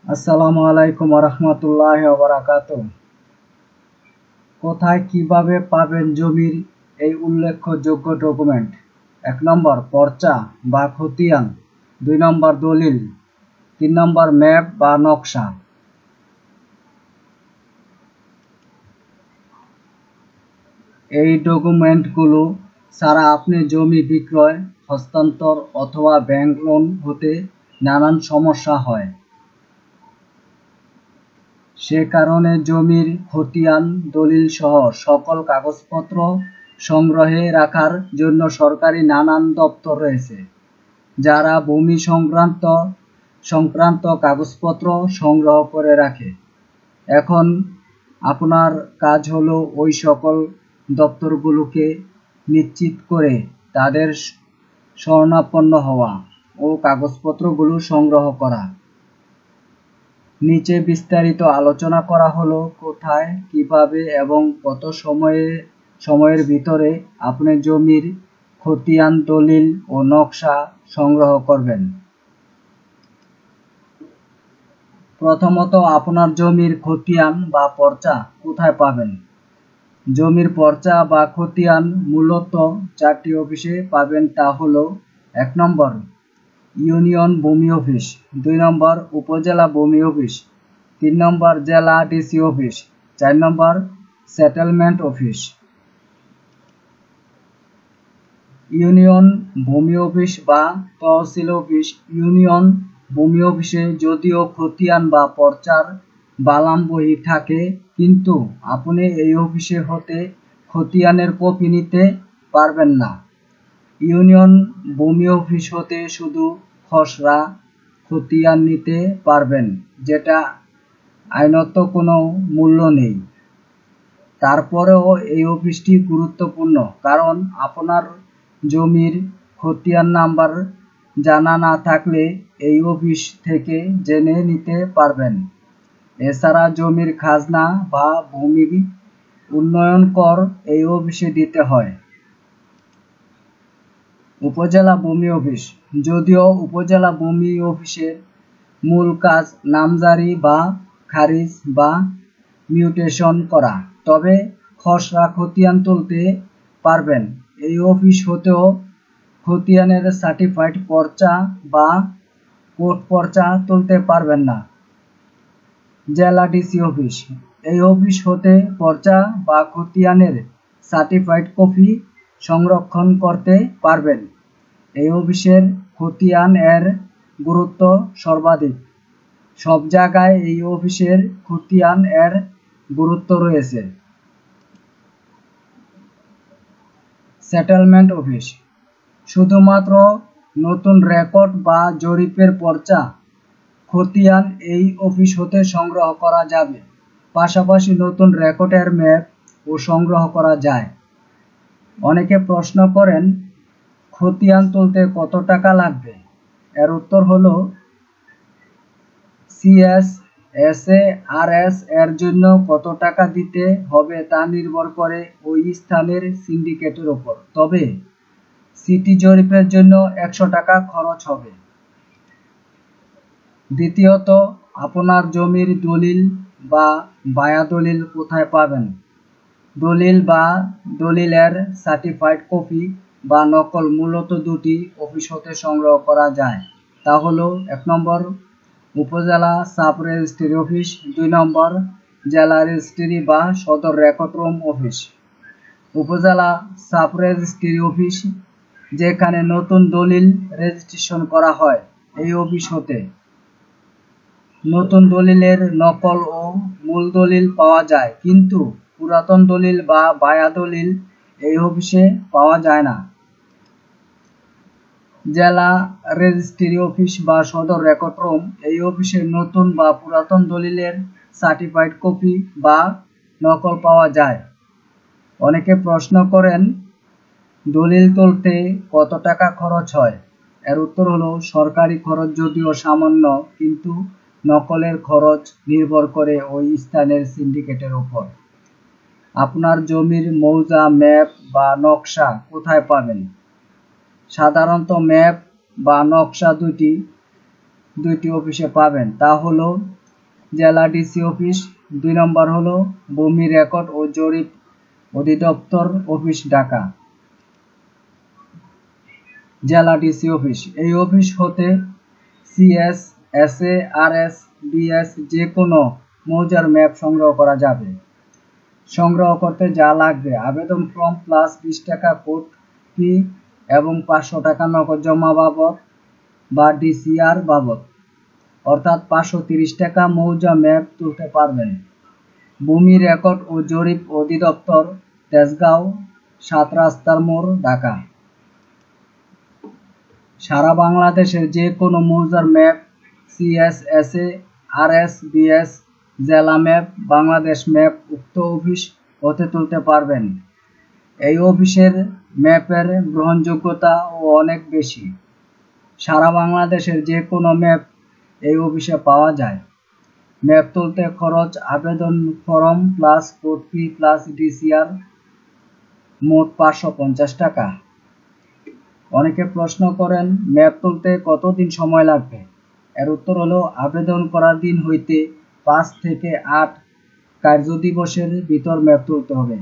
আসসালামু আলাইকুম রহমতুল্লাহি ওয়া বারাকাতুহু। কোথায় কিভাবে পাবেন জমির এই উল্লেখযোগ্য ডকুমেন্ট? 1 নম্বর পর্চা বা খতিয়ান, 2 নম্বর দলিল, 3 নম্বর ম্যাপ বা নকশা। এই ডকুমেন্টগুলো ছাড়া আপনি জমি বিক্রয়, হস্তান্তর অথবা ব্যাংক লোন হতে নানান সমস্যা হয়। সে কারণে জমির খতিয়ান, দলিল সহ সকল কাগজপত্র সংগ্রহে রাখার জন্য সরকারি নানান দপ্তর রয়েছে, যারা ভূমি সংক্রান্ত কাগজপত্র সংগ্রহ করে রাখে। এখন আপনার কাজ হলো ওই সকল দপ্তরগুলোকে নিশ্চিত করে তাদের শরণাপন্ন হওয়া ও কাগজপত্রগুলো সংগ্রহ করা। নিচে বিস্তারিত আলোচনা করা হলো কোথায়, কিভাবে এবং কত সময়ের ভিতরে আপনি জমির খতিয়ান, দলিল ও নকশা সংগ্রহ করবেন। প্রথমত, আপনার জমির খতিয়ান বা পর্চা কোথায় পাবেন? জমির পর্চা বা খতিয়ান মূলত 4টি অফিসে পাবেন, তা হলো: 1 নম্বর ইউনিয়ন ভূমি অফিস, 2 নম্বর উপজেলা ভূমি অফিস, 3 নম্বর জেলা ডিসি অফিস, 4 নম্বর সেটেলমেন্ট অফিস। ইউনিয়ন ভূমি অফিস বা তহসিল অফিস। ইউনিয়ন ভূমি অফিসে যদিও খতিয়ান বা পর্চার বালাম বহি থাকে, কিন্তু আপনি এই অফিসে হতে খতিয়ানের কপি নিতে পারবেন না। ইউনিয়ন ভূমি অফিস হতে শুধু খসড়া খতিয়ান নিতে পারবেন, যেটা আইনত কোনো মূল্য নেই। তারপরেও এই অফিসটি গুরুত্বপূর্ণ, কারণ আপনার জমির খতিয়ান নাম্বার জানা না থাকলে এই অফিস থেকে জেনে নিতে পারবেন। এছাড়া জমির খাজনা বা ভূমি উন্নয়ন কর এই অফিসে দিতে হয়। উপজেলা ভূমি অফিস। যদিও উপজেলা ভূমি অফিসের মূল কাজ নামজারি বা খারিজ বা মিউটেশন করা, তবে খসড়া খতিয়ান তুলতে পারবেন। এই অফিস হতেও খতিয়ানের সার্টিফাইড পর্চা বা কোর্ট পর্চা তুলতে পারবেন না। জেলা ডিসি অফিস। এই অফিস হতে পর্চা বা খতিয়ানের সার্টিফাইড কপি সংরক্ষণ করতে পারবেন। এই অফিসের খতিয়ান এর গুরুত্ব সর্বাধিক। সব জায়গায় এই অফিসের খতিয়ান এর গুরুত্ব রয়েছে। Settlement office. শুধুমাত্র নতুন রেকর্ড বা জরিপের পর্চা, খতিয়ান এই অফিস হতে সংগ্রহ করা যাবে। পাশাপাশি নতুন রেকর্ডের ম্যাপ ও সংগ্রহ করা যায়। অনেকে প্রশ্ন করেন, খতিয়ান তুলতে কত টাকা লাগবে? এর উত্তর হলো, CSSARS এর জন্য কত টাকা দিতে হবে তা নির্ভর করে ওই স্থানের সিন্ডিকেটের উপর, তবে সিটি জরিপের জন্য 100 টাকা খরচ হবে। দ্বিতীয়ত, আপনার জমির দলিল বা বায়া দলিল কোথায় পাবেন? দলিল বা দলিলের সার্টিফাইড কপি বা নকল মূলত 2টি অফিস হতে সংগ্রহ করা যায়, তা হলো: 1 নম্বর উপজেলা সাব রেজিস্ট্রি অফিস, 2 নম্বর জেলা রেজিস্ট্রি বা সদর রেকর্ড রুম অফিস। উপজেলা সাব রেজিস্ট্রি অফিস, যেখানে নতুন দলিল রেজিস্ট্রেশন করা হয়, এই অফিস হতে নতুন দলিলের নকল ও মূল দলিল পাওয়া যায়, কিন্তু পুরাতন দলিল বা বায়া দলিল এই অফিসে পাওয়া যায় না। জেলা রেজিস্ট্রি অফিস বা সদর রেকর্ড রুম, এই অফিসে নতুন বা পুরাতন দলিলের সার্টিফাইড কপি বা নকল পাওয়া যায়। অনেকে প্রশ্ন করেন, দলিল তুলতে কত টাকা খরচ হয়? এর উত্তর হলো, সরকারি খরচ যদিও সামান্য, কিন্তু নকলের খরচ নির্ভর করে ওই স্থানের সিন্ডিকেটের উপর। আপনার জমির মৌজা, ম্যাপ বা নকশা কোথায় পাবেন? সাধারণত ম্যাপ বা নকশা দুইটি অফিসে পাবেন, তা হলো জেলা ডিসি অফিস। 2 নম্বর হলো ভূমি রেকর্ড ও জরিপ অধিদপ্তর অফিস, ঢাকা। জেলা ডিসি অফিস, এই অফিস হতে সিএস, এসএ, আরএস, বিএস যে কোনো মৌজার ম্যাপ সংগ্রহ করা যাবে। সংগ্রহ করতে যা লাগবে: আবেদন ফর্ম প্লাস 20 টাকা কোর্ট ফি এবং 500 টাকা নগদ জমা বাবদ বা ডিসিআর বাবদ, অর্থাৎ 530 টাকা মৌজা ম্যাপ তুলতে পারবেন। ভূমি রেকর্ড ও জরিপ অধিদপ্তর, তেজগাঁও, 7 রাস্তার মোড়, ঢাকা। সারা বাংলাদেশের যে কোনো মৌজার map CS, SA, RS, BS, জেলা ম্যাপ, বাংলাদেশ ম্যাপ উক্ত অফিস হতে তুলতে পারবেন। এই অফিসের ম্যাপের গ্রহণযোগ্যতা ও অনেক বেশি। সারা বাংলাদেশের যে কোনো ম্যাপ এই অফিসে পাওয়া যায়। ম্যাপ তুলতে খরচ: আবেদন ফর্ম প্লাস কোর্ট ফি প্লাস ডিসিআর, মোট 550 টাকা। অনেকে প্রশ্ন করেন ম্যাপ তুলতে কতদিন সময় লাগবে? এর উত্তর হলো আবেদন করার দিন হইতে 5 থেকে 8 কার্যদিবসের ভিতর ম্যাপ তুলতে হবে।